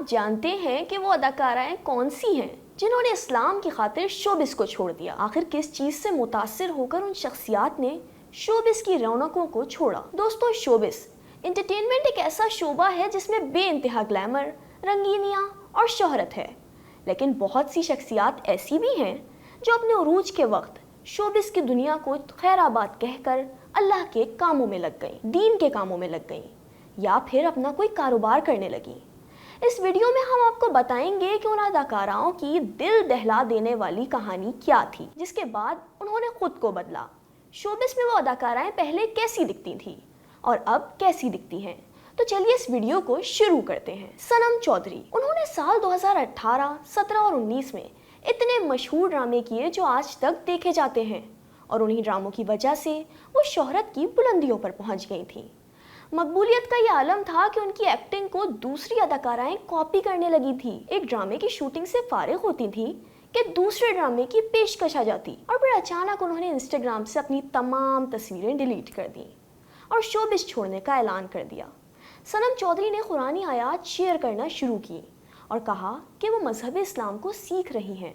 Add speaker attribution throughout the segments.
Speaker 1: آپ جانتے ہیں کہ وہ اداکارائیں کون سی ہیں جنہوں نے اسلام کی خاطر شوبز کو چھوڑ دیا؟ آخر کس چیز سے متاثر ہو کر ان شخصیات نے شوبز کی رونقوں کو چھوڑا؟ دوستو، شوبز انٹرٹینمنٹ ایک ایسا شعبہ ہے جس میں بے انتہا گلیمر، رنگینیاں اور شہرت ہے، لیکن بہت سی شخصیات ایسی بھی ہیں جو اپنے عروج کے وقت شوبز کی دنیا کو خیر آباد کہہ کر اللہ کے کاموں میں لگ گئیں، دین کے کاموں میں لگ گئیں، یا پھر اپنا کوئی کاروبار کرنے لگیں۔ اس ویڈیو میں ہم آپ کو بتائیں گے کہ ان اداکاراؤں کی دل دہلا دینے والی کہانی کیا تھی، جس کے بعد انہوں نے خود کو بدلا۔ شوبز میں وہ اداکارائیں پہلے کیسی دکھتی تھیں اور اب کیسی دکھتی ہیں؟ تو چلیے اس ویڈیو کو شروع کرتے ہیں۔ صنم چودھری، انہوں نے سال 2018، 17 اور 19 میں اتنے مشہور ڈرامے کیے جو آج تک دیکھے جاتے ہیں، اور انہی ڈراموں کی وجہ سے وہ شہرت کی بلندیوں پر پہنچ گئی تھیں۔ مقبولیت کا یہ عالم تھا کہ ان کی ایکٹنگ کو دوسری اداکارائیں کاپی کرنے لگی تھی۔ ایک ڈرامے کی شوٹنگ سے فارغ ہوتی تھی کہ دوسرے ڈرامے کی پیشکش آ جاتی، اور پھر اچانک انہوں نے انسٹاگرام سے اپنی تمام تصویریں ڈیلیٹ کر دیں اور شوبز چھوڑنے کا اعلان کر دیا۔ صنم چودھری نے قرآنی آیات شیئر کرنا شروع کی اور کہا کہ وہ مذہب اسلام کو سیکھ رہی ہیں،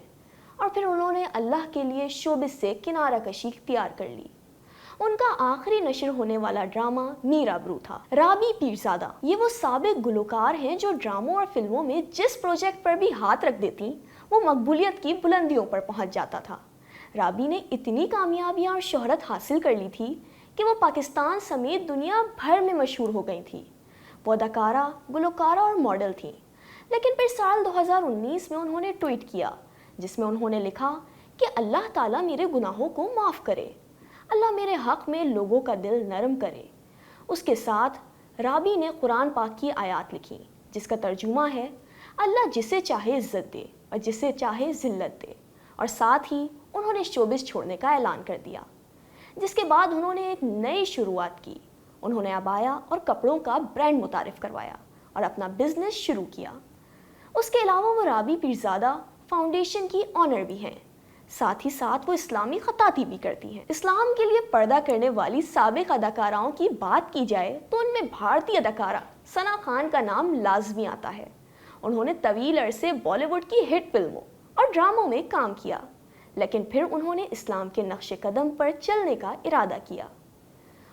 Speaker 1: اور پھر انہوں نے اللہ کے لیے شوبز سے کنارہ کشی اختیار کر لی۔ ان کا آخری نشر ہونے والا ڈرامہ میر ابرو تھا۔ رابی پیرزادہ، یہ وہ سابق گلوکار ہیں جو ڈراموں اور فلموں میں جس پروجیکٹ پر بھی ہاتھ رکھ دیتی وہ مقبولیت کی بلندیوں پر پہنچ جاتا تھا۔ رابی نے اتنی کامیابیاں اور شہرت حاصل کر لی تھی کہ وہ پاکستان سمیت دنیا بھر میں مشہور ہو گئی تھی۔ وہ اداکارہ، گلوکارہ اور ماڈل تھیں، لیکن پھر سال 2019 میں انہوں نے ٹویٹ کیا جس میں انہوں نے لکھا کہ اللہ تعالیٰ میرے گناہوں کو معاف کرے، اللہ میرے حق میں لوگوں کا دل نرم کرے۔ اس کے ساتھ رابی نے قرآن پاک کی آیات لکھی جس کا ترجمہ ہے، اللہ جسے چاہے عزت دے اور جسے چاہے ذلت دے، اور ساتھ ہی انہوں نے شوبز چھوڑنے کا اعلان کر دیا، جس کے بعد انہوں نے ایک نئی شروعات کی۔ انہوں نے عبایا اور کپڑوں کا برانڈ متعارف کروایا اور اپنا بزنس شروع کیا۔ اس کے علاوہ وہ رابی پیرزادہ فاؤنڈیشن کی آنر بھی ہیں، ساتھ ہی ساتھ وہ اسلامی خطاطی بھی کرتی ہیں۔ اسلام کے لیے پردہ کرنے والی سابق اداکاراؤں کی بات کی جائے تو ان میں بھارتی اداکارہ ثنا خان کا نام لازمی آتا ہے۔ انہوں نے طویل عرصے بالی ووڈ کی ہٹ فلموں اور ڈراموں میں کام کیا، لیکن پھر انہوں نے اسلام کے نقش قدم پر چلنے کا ارادہ کیا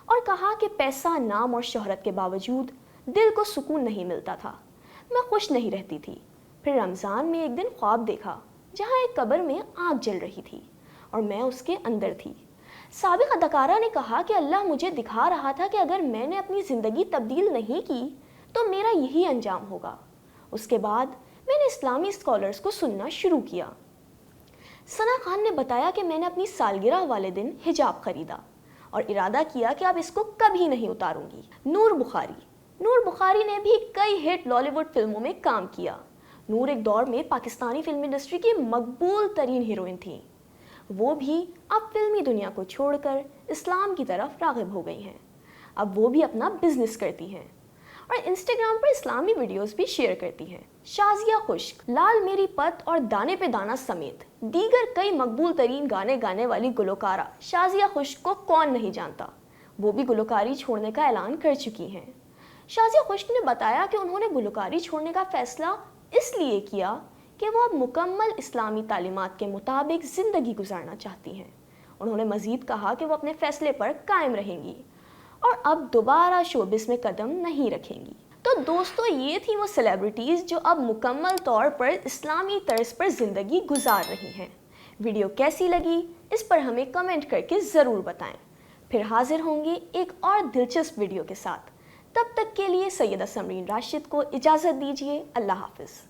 Speaker 1: اور کہا کہ پیسہ، نام اور شہرت کے باوجود دل کو سکون نہیں ملتا تھا، میں خوش نہیں رہتی تھی۔ پھر رمضان میں ایک دن خواب دیکھا جہاں ایک قبر میں آگ جل رہی تھی اور میں اس کے اندر تھی۔ سابق اداکارہ نے کہا کہ اللہ مجھے دکھا رہا تھا کہ اگر میں نے اپنی زندگی تبدیل نہیں کی تو میرا یہی انجام ہوگا۔ اس کے بعد میں نے اسلامی اسکالرز کو سننا شروع کیا۔ ثنا خان نے بتایا کہ میں نے اپنی سالگرہ والے دن حجاب خریدا اور ارادہ کیا کہ اب اس کو کبھی نہیں اتاروں گی۔ نور بخاری نے بھی کئی ہٹ لالی ووڈ فلموں میں کام کیا۔ نور ایک دور میں پاکستانی فلم انڈسٹری کی مقبول ترین ہیروئن تھیں۔ وہ بھی اب فلمی دنیا کو چھوڑ کر اسلام کی طرف راغب ہو گئی ہیں۔ اب وہ بھی اپنا بزنس کرتی ہیں اور انسٹاگرام پر اسلامی ویڈیوز بھی شیئر کرتی ہیں۔ شازیہ خشک، لال میری پت اور دانے پہ دانا سمیت دیگر کئی مقبول ترین گانے گانے والی گلوکارہ شازیہ خشک کو کون نہیں جانتا؟ وہ بھی گلوکاری چھوڑنے کا اعلان کر چکی ہیں۔ شازیہ خشک نے بتایا کہ انہوں نے گلوکاری چھوڑنے کا فیصلہ اس لیے کیا کہ وہ اب مکمل اسلامی تعلیمات کے مطابق زندگی گزارنا چاہتی ہیں۔ انہوں نے مزید کہا کہ وہ اپنے فیصلے پر قائم رہیں گی اور اب دوبارہ شوبز میں قدم نہیں رکھیں گی۔ تو دوستو، یہ تھی وہ سیلیبریٹیز جو اب مکمل طور پر اسلامی طرز پر زندگی گزار رہی ہیں۔ ویڈیو کیسی لگی اس پر ہمیں کمنٹ کر کے ضرور بتائیں۔ پھر حاضر ہوں گے ایک اور دلچسپ ویڈیو کے ساتھ۔ تب تک کے لیے سیدہ سمرین راشد کو اجازت دیجیے۔ اللہ حافظ۔